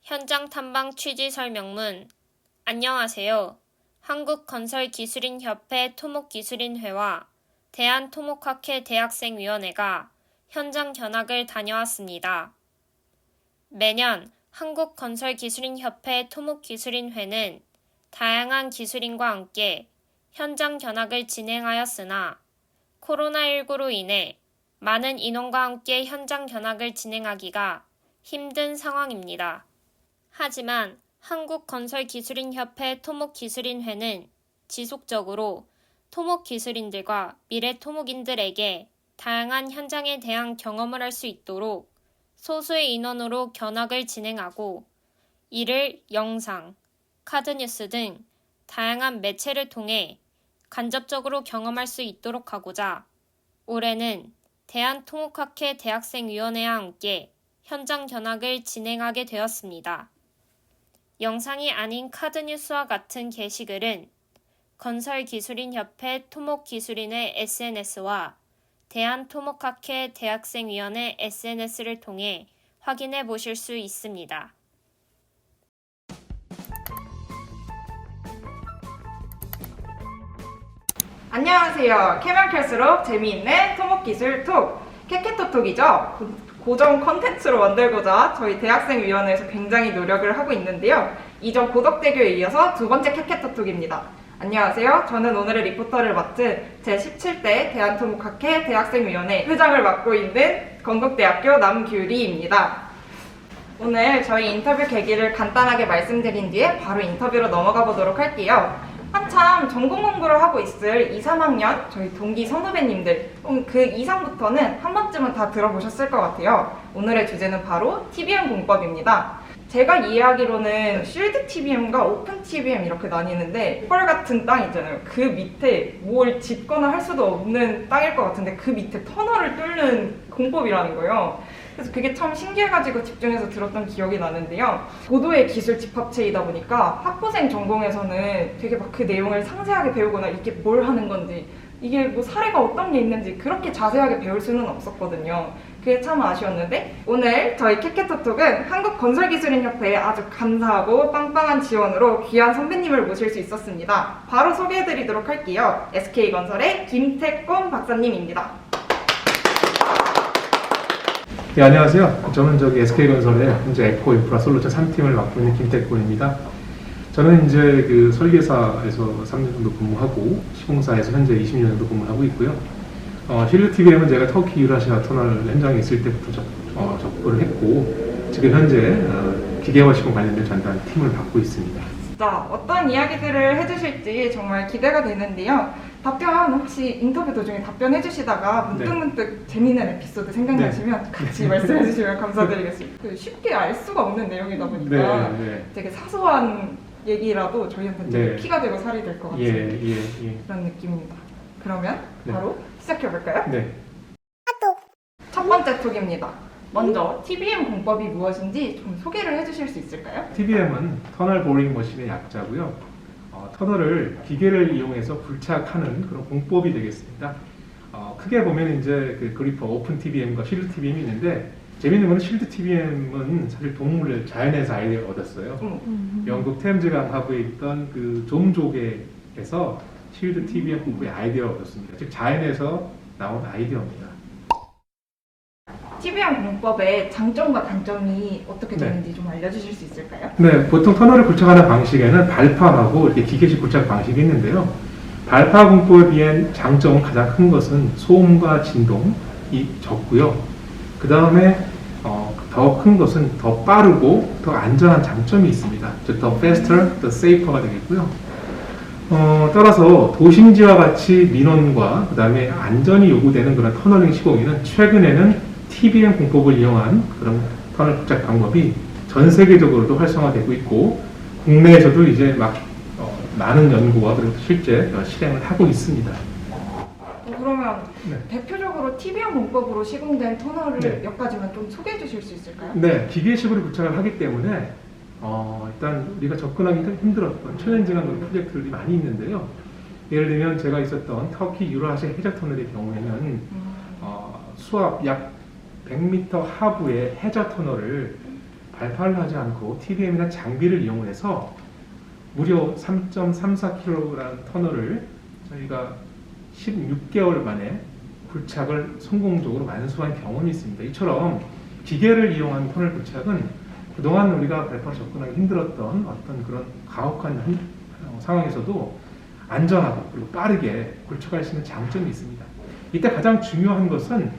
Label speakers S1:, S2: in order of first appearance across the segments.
S1: 현장 탐방 취지 설명문. 안녕하세요. 한국건설기술인협회 토목기술인회와 대한토목학회 대학생위원회가 현장 견학을 다녀왔습니다. 매년 한국건설기술인협회 토목기술인회는 다양한 기술인과 함께 현장 견학을 진행하였으나 코로나19로 인해 많은 인원과 함께 현장 견학을 진행하기가 힘든 상황입니다. 하지만 한국건설기술인협회 토목기술인회는 지속적으로 토목기술인들과 미래토목인들에게 다양한 현장에 대한 경험을 할 수 있도록 소수의 인원으로 견학을 진행하고 이를 영상, 카드뉴스 등 다양한 매체를 통해 간접적으로 경험할 수 있도록 하고자 올해는 대한토목학회 대학생위원회와 함께 현장 견학을 진행하게 되었습니다. 영상이 아닌 카드뉴스와 같은 게시글은 건설기술인협회 토목기술인의 SNS와 대한토목학회 대학생위원회 SNS를 통해 확인해 보실 수 있습니다.
S2: 안녕하세요. 캐면 클수록 재미있는 토목기술 톡, 캐캐토톡이죠. 고정 컨텐츠로 만들고자 저희 대학생위원회에서 굉장히 노력을 하고 있는데요. 이전 고덕대교에 이어서 두 번째 캐캐토톡입니다. 안녕하세요. 저는 오늘의 리포터를 맡은 제17대 대한토목학회 대학생위원회 회장을 맡고 있는 건국대학교 남규리입니다. 오늘 저희 인터뷰 계기를 간단하게 말씀드린 뒤에 바로 인터뷰로 넘어가 보도록 할게요. 한참 전공 공부를 하고 있을 2, 3학년 저희 동기 선후배님들 그 이상부터는 한 번쯤은 다 들어보셨을 것 같아요. 오늘의 주제는 바로 TBM 공법입니다. 제가 이해하기로는 쉴드 TBM과 오픈 TBM 이렇게 나뉘는데 펄 같은 땅 있잖아요. 그 밑에 뭘 짓거나 할 수도 없는 땅일 것 같은데 그 밑에 터널을 뚫는 공법이라는 거예요. 그래서 그게 참 신기해가지고 집중해서 들었던 기억이 나는데요. 고도의 기술 집합체이다 보니까 학부생 전공에서는 되게 막 그 내용을 상세하게 배우거나 이게 뭘 하는 건지 이게 뭐 사례가 어떤 게 있는지 그렇게 자세하게 배울 수는 없었거든요. 그게 참 아쉬웠는데 오늘 저희 캐캐토톡은 한국건설기술인협회에 아주 감사하고 빵빵한 지원으로 귀한 선배님을 모실 수 있었습니다. 바로 소개해드리도록 할게요. SK건설의 김택곤 박사님입니다.
S3: 네, 안녕하세요. 저는 SK건설의 현재 에코인프라 솔루션 3팀을 맡고 있는 김택곤입니다. 저는 이제 그 설계사에서 3년 정도 근무하고 시공사에서 현재 20년 정도 근무하고 있고요. 힐드 TBM은 제가 터키 유라시아 터널 현장에 있을 때부터 접근을 했고 지금 현재 기계화 시공 관련된 전담 팀을 맡고 있습니다.
S2: 진짜 어떤 이야기들을 해주실지 정말 기대가 되는데요. 답변 혹시 인터뷰 도중에 답변해 주시다가 문득문득 재미있는 에피소드 생각나시면 같이 말씀해 주시면 감사드리겠습니다. 쉽게 알 수가 없는 내용이다 보니까 되게 사소한 얘기라도 저희한테 되게 피가 되고 살이 될 것 같은 그런 느낌입니다. 그러면 바로 시작해 볼까요?
S3: 네.
S2: 첫 번째 톡입니다. 먼저 TBM 공법이 무엇인지 좀 소개를 해주실 수 있을까요?
S3: TBM은 터널 보링 머신의 약자고요. 터널을 기계를 이용해서 굴착하는 그런 공법이 되겠습니다. 크게 보면 이제 그 그리퍼 오픈 TBM과 쉴드 TBM이 있는데 재밌는 건 쉴드 TBM은 사실 동물을 자연에서 아이디어를 얻었어요. 영국 템즈강 하부에 있던 그 좀조개에서 쉴드 TBM 공법의 아이디어를 얻었습니다. 즉 자연에서 나온 아이디어입니다.
S2: TBM 공법의 장점과 단점이 어떻게 되는지 좀 알려주실 수 있을까요?
S3: 네, 보통 터널을 굴착하는 방식에는 발파하고 이렇게 기계식 굴착 방식이 있는데요. 발파 공법에 비한 장점은 가장 큰 것은 소음과 진동이 적고요. 그 다음에 더 큰 것은 더 빠르고 더 안전한 장점이 있습니다. 즉 더 faster, 더 safer가 되겠고요. 따라서 도심지와 같이 민원과 그 다음에 안전이 요구되는 그런 터널링 시공에는 최근에는 TBM 공법을 이용한 그런 터널 굴착 방법이 전 세계적으로도 활성화되고 있고 국내에서도 이제 많은 연구와 그리고 실제 실행을 하고 있습니다.
S2: 그러면 대표적으로 TBM 공법으로 시공된 터널을 몇 가지만 좀 소개해 주실 수 있을까요?
S3: 네, 기계식으로 굴착을 하기 때문에 일단 우리가 접근하기 힘들었던 챌린징한 그런 프로젝트들이 많이 있는데요. 예를 들면 제가 있었던 터키 유라시아 해저 터널의 경우에는 수압 약 100m 하부의 해저 터널을 발파를 하지 않고 TBM이나 장비를 이용을 해서 무려 3.34km라는 터널을 저희가 16개월 만에 굴착을 성공적으로 완수한 경험이 있습니다. 이처럼 기계를 이용한 터널 굴착은 그동안 우리가 발파로 접근하기 힘들었던 어떤 그런 가혹한 상황에서도 안전하고 그리고 빠르게 굴착할 수 있는 장점이 있습니다. 이때 가장 중요한 것은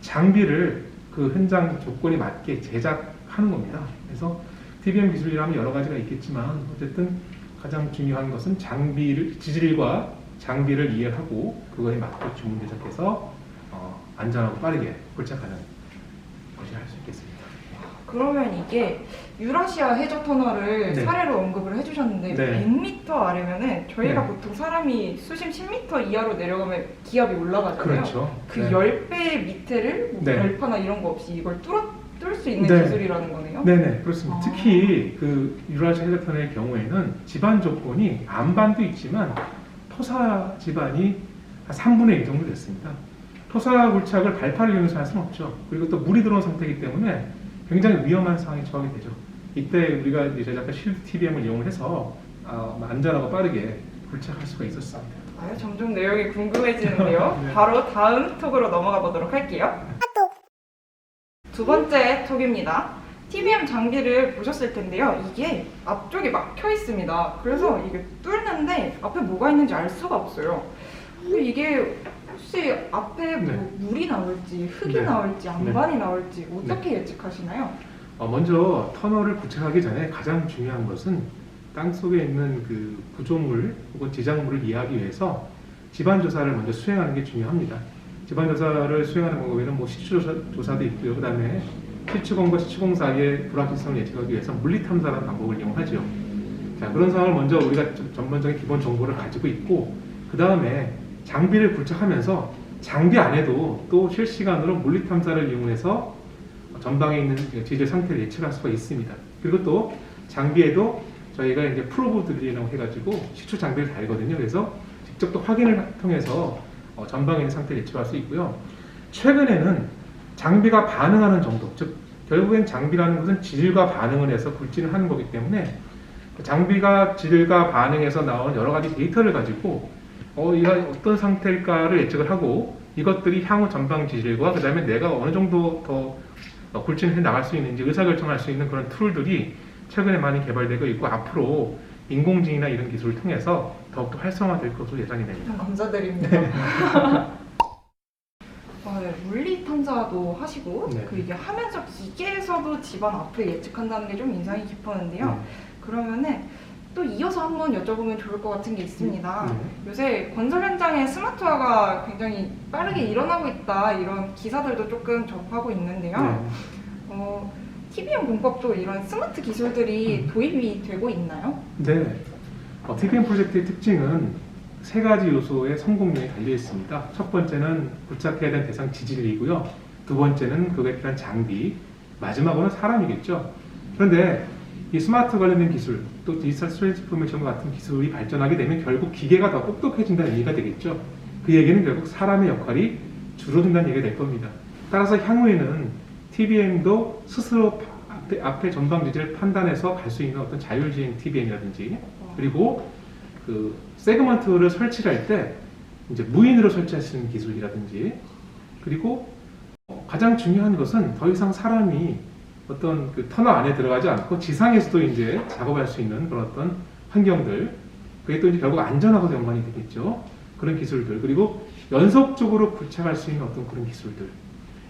S3: 장비를 그 현장 조건에 맞게 제작하는 겁니다. 그래서 TBM 기술이라면 여러 가지가 있겠지만 어쨌든 가장 중요한 것은 지질과 장비를 이해하고 그거에 맞게 주문 제작해서 안전하고 빠르게 굴착하는 것이 할 수 있겠습니다.
S2: 그러면 이게 유라시아 해저 터널을
S3: 네.
S2: 사례로 언급을 해주셨는데
S3: 네.
S2: 100m 아래면은 저희가
S3: 네.
S2: 보통 사람이 수심 10m 이하로 내려가면 기압이 올라가잖아요.
S3: 그렇죠.
S2: 그
S3: 네.
S2: 10배 밑에를 뭐
S3: 네.
S2: 발파나 이런 거 없이 이걸 뚫을 수 있는
S3: 네.
S2: 기술이라는 거네요.
S3: 네네, 그렇습니다.
S2: 아.
S3: 특히 그 유라시아 해저 터널의 경우에는 지반 조건이 안반도 있지만 토사 지반이 한 3분의 1 정도 됐습니다. 토사 굴착을 발파를 이용해서 할 수는 없죠. 그리고 또 물이 들어온 상태이기 때문에 굉장히 위험한 상황에 처하게 되죠. 이때 우리가 이제 제작한 실드 TBM을 이용을 해서 안전하고 빠르게 굴착할 수가 있었습니다.
S2: 점점 내용이 궁금해지는데요.
S3: 네.
S2: 바로 다음 톡으로 넘어가 보도록 할게요. 두 번째 톡입니다. TBM 장비를 보셨을 텐데요. 이게 앞쪽에 막혀 있습니다. 그래서 이게 뚫는데 앞에 뭐가 있는지 알 수가 없어요. 근데 이게 혹시 앞에 뭐
S3: 네.
S2: 물이 나올지 흙이
S3: 네.
S2: 나올지 안반이 나올지 어떻게 예측하시나요?
S3: 먼저 터널을 구축하기 전에 가장 중요한 것은 땅 속에 있는 그 구조물 혹은 지작물을 이해하기 위해서 지반 조사를 먼저 수행하는 게 중요합니다. 지반 조사를 수행하는 방법에는 뭐 시추 조사도 있고요. 그다음에 시추공과 시추공 사이의 불확실성을 예측하기 위해서 물리 탐사라는 방법을 이용하죠. 자, 그런 상황을 먼저 우리가 전반적인 기본 정보를 가지고 있고 그다음에 장비를 굴착하면서 장비 안에도 또 실시간으로 물리 탐사를 이용해서 전방에 있는 지질 상태를 예측할 수가 있습니다. 그리고 또 장비에도 저희가 이제 프로브 드릴이라고 해가지고 시추 장비를 달거든요. 그래서 직접 또 확인을 통해서 전방에 있는 상태를 예측할 수 있고요. 최근에는 장비가 반응하는 정도, 즉 결국엔 장비라는 것은 지질과 반응을 해서 굴진을 하는 거기 때문에 장비가 지질과 반응해서 나오는 여러 가지 데이터를 가지고 이가 어떤 상태일까를 예측을 하고 이것들이 향후 전방 지질과 그 다음에 내가 어느 정도 더 굴진해 나갈 수 있는지 의사결정할 수 있는 그런 툴들이 최근에 많이 개발되고 있고 앞으로 인공지능이나 이런 기술을 통해서 더욱더 활성화될 것으로 예상이 됩니다.
S2: 감사드립니다. 네, 물리 탐사도 하시고
S3: 네.
S2: 그 이게 하면서 기계에서도 집안 앞을 예측한다는 게 좀 인상이 깊었는데요. 그러면은 또 이어서 한번 여쭤보면 좋을 것 같은 게 있습니다. 요새 건설 현장에 스마트화가 굉장히 빠르게 일어나고 있다 이런 기사들도 조금 접하고 있는데요. TBM 공법도 이런 스마트 기술들이 도입이 되고 있나요?
S3: 네. TBM 프로젝트의 특징은 세 가지 요소의 성공률이 달려 있습니다. 첫 번째는 굴착해야 될 대상 지질이고요. 두 번째는 그거에 필요한 장비, 마지막으로는 사람이겠죠. 그런데 이 스마트 관련된 기술, 또 디지털 트랜스포메이션 같은 기술이 발전하게 되면 결국 기계가 더 똑똑해진다는 얘기가 되겠죠. 그 얘기는 결국 사람의 역할이 줄어든다는 얘기가 될 겁니다. 따라서 향후에는 TBM도 스스로 앞에 전방 지질을 판단해서 갈 수 있는 어떤 자율주행 TBM이라든지 그리고 그 세그먼트를 설치할 때 이제 무인으로 설치할 수 있는 기술이라든지 그리고 가장 중요한 것은 더 이상 사람이 어떤 그 터널 안에 들어가지 않고 지상에서도 이제 작업할 수 있는 그런 어떤 환경들 그게 또 이제 결국 안전하고 연관이 되겠죠. 그런 기술들 그리고 연속적으로 굴착할 수 있는 어떤 그런 기술들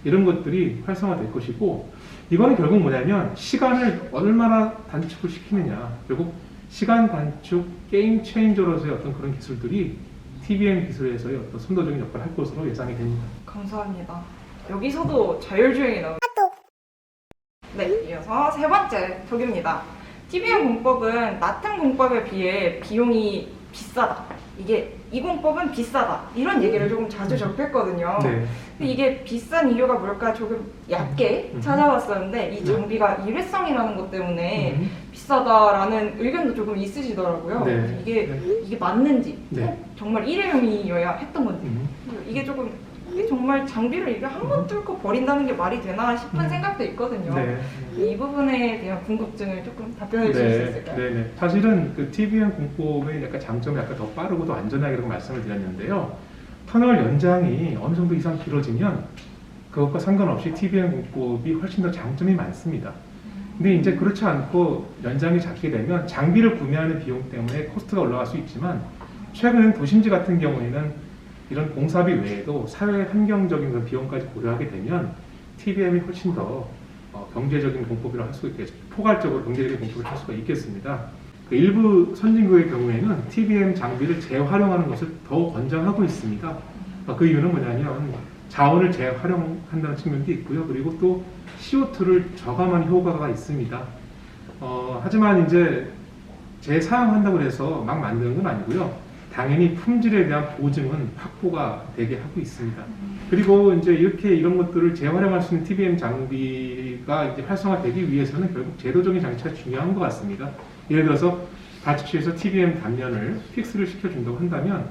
S3: 이런 것들이 활성화될 것이고 이거는 결국 뭐냐면 시간을 얼마나 단축을 시키느냐 결국 시간 단축 게임 체인저로서의 어떤 그런 기술들이 TBM 기술에서의 어떤 선도적인 역할을 할 것으로 예상이 됩니다.
S2: 감사합니다. 여기서도 자율주행이 나오네요. 네, 이어서 세 번째 톡입니다. TBM 공법은 나템 공법에 비해 비용이 비싸다. 이게 이 공법은 비싸다. 이런 얘기를 조금 자주 접했거든요.
S3: 네.
S2: 근데 이게 비싼 이유가 뭘까 조금 얕게 찾아봤었는데 이 장비가 일회성이라는 것 때문에 비싸다라는 의견도 조금 있으시더라고요.
S3: 네.
S2: 이게 맞는지
S3: 네.
S2: 꼭 정말 일회용이어야 했던 건지 이게 조금 이게 정말 장비를 이게 한 번 뚫고 버린다는 게 말이 되나 싶은 생각도 있거든요.
S3: 네.
S2: 이 부분에 대한 궁금증을 조금 답변해 주실 수 있을까요?
S3: 네. 사실은 그 TBM 공법의 약간 장점이 약간 더 빠르고 더 안전하게라고 말씀을 드렸는데요. 터널 연장이 어느 정도 이상 길어지면 그것과 상관없이 TBM 공법이 훨씬 더 장점이 많습니다. 근데 이제 그렇지 않고 연장이 작게 되면 장비를 구매하는 비용 때문에 코스트가 올라갈 수 있지만 최근엔 도심지 같은 경우에는 이런 공사비 외에도 사회 환경적인 그런 비용까지 고려하게 되면 TBM이 훨씬 더 경제적인 공법이라고 할 수 있겠죠. 포괄적으로 경제적인 공법을 할 수가 있겠습니다. 그 일부 선진국의 경우에는 TBM 장비를 재활용하는 것을 더 권장하고 있습니다. 그 이유는 뭐냐면 자원을 재활용한다는 측면도 있고요. 그리고 또 CO2를 저감하는 효과가 있습니다. 하지만 이제 재사용한다고 해서 막 만드는 건 아니고요. 당연히 품질에 대한 보증은 확보가 되게 하고 있습니다. 그리고 이제 이렇게 이런 것들을 재활용할 수 있는 TBM 장비가 이제 활성화되기 위해서는 결국 제도적인 장치가 중요한 것 같습니다. 예를 들어서 발주처에서 TBM 단면을 픽스를 시켜준다고 한다면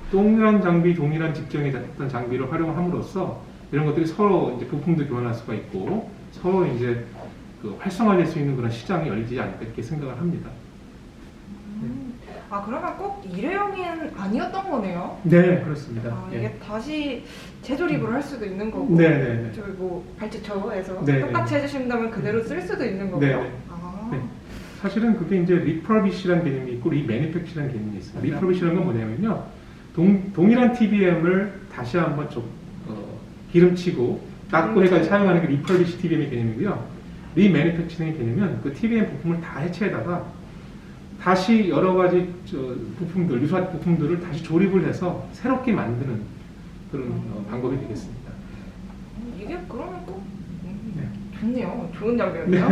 S3: 동일한 장비, 동일한 직종의 어떤 장비를 활용함으로써 이런 것들이 서로 이제 부품도 교환할 수가 있고 서로 이제 그 활성화될 수 있는 그런 시장이 열리지 않을까 이렇게 생각을 합니다.
S2: 그러면 꼭 일회용은 아니었던 거네요?
S3: 네, 그렇습니다.
S2: 이게 다시 재조립을 할 수도 있는 거고,
S3: 네.
S2: 저희 뭐 발주처에서
S3: 네,
S2: 똑같이 해주신다면 그대로 쓸 수도 있는 거고요.
S3: 네. 사실은 그게 이제 리퍼비시라는 개념이 있고 리매니팩처라는 개념이 있습니다. 리퍼비시라는 건 뭐냐면요, 동일한 TBM을 다시 한번 좀 기름치고 닦고 해가지고 사용하는 게 리퍼비시 TBM의 개념이고요. 리매니팩처링의 개념은 그 TBM 부품을 다 해체에다가 다시 여러 가지 부품들, 유사한 부품들을 다시 조립을 해서 새롭게 만드는 그런 방법이 되겠습니다.
S2: 이게 그러면 꼭
S3: 네.
S2: 좋네요. 좋은 장비였네요.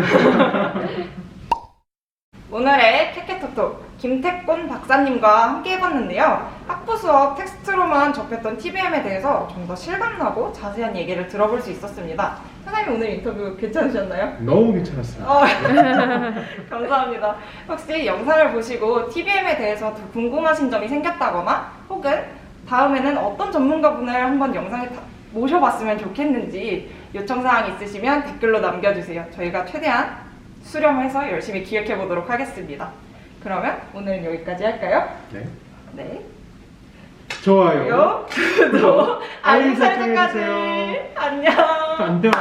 S2: 오늘의 캐캐톡톡 김태곤 박사님과 함께 해봤는데요. 학부 수업 텍스트로만 접했던 TBM에 대해서 좀 더 실감나고 자세한 얘기를 들어볼 수 있었습니다. 선생님 오늘 인터뷰 괜찮으셨나요?
S3: 너무 괜찮았습니다.
S2: 감사합니다. 혹시 영상을 보시고 TBM에 대해서 더 궁금하신 점이 생겼다거나 혹은 다음에는 어떤 전문가분을 한번 영상에 모셔봤으면 좋겠는지 요청사항 있으시면 댓글로 남겨주세요. 저희가 최대한 수렴해서 열심히 기획해 보도록 하겠습니다. 그러면 오늘은 여기까지 할까요? 네.
S3: 좋아요.
S2: 구독, 알림 설정까지. 안녕.
S3: 안녕.